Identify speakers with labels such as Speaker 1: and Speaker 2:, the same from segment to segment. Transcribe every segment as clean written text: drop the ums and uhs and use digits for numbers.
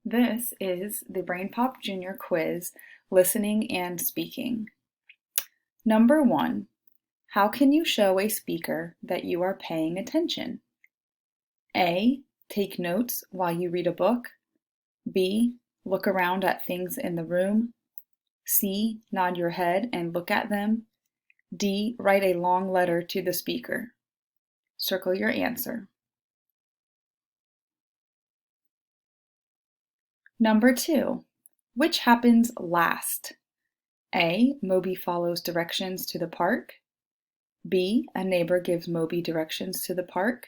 Speaker 1: This is the Brainpop Junior Quiz, Listening and Speaking. Number 1. How can you show a speaker that you are paying attention? A. Take notes while you read a book. B. Look around at things in the room. C. Nod your head and look at them. D. Write a long letter to the speaker. Circle your answer. Number 2. Which happens last? A. Moby follows directions to the park. B. A neighbor gives Moby directions to the park.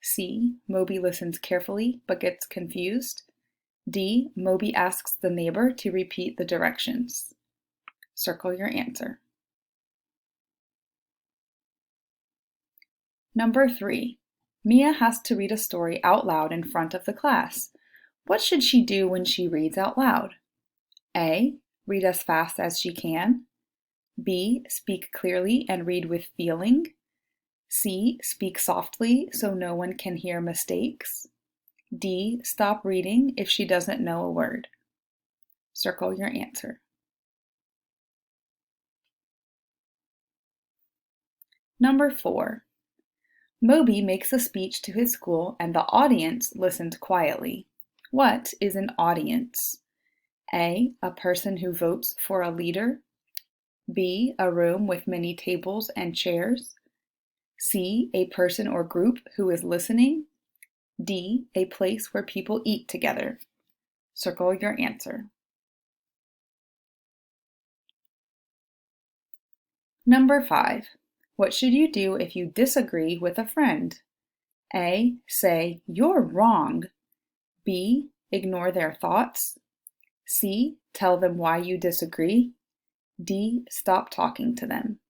Speaker 1: C. Moby listens carefully but gets confused. D. Moby asks the neighbor to repeat the directions. Circle your answer. Number 3. Mia has to read a story out loud in front of the class. What should she do when she reads out loud? A. Read as fast as she can. B. Speak clearly and read with feeling. C. Speak softly so no one can hear mistakes. D. Stop reading if she doesn't know a word. Circle your answer. Number 4. Moby makes a speech to his school and the audience listened quietly. What is an audience? A. A person who votes for a leader. B. A room with many tables and chairs. C. A person or group who is listening. D. A place where people eat together. Circle your answer. Number 5. What should you do if you disagree with a friend? A. Say, "You're wrong." B. Ignore their thoughts. C. Tell them why you disagree. D. Stop talking to them.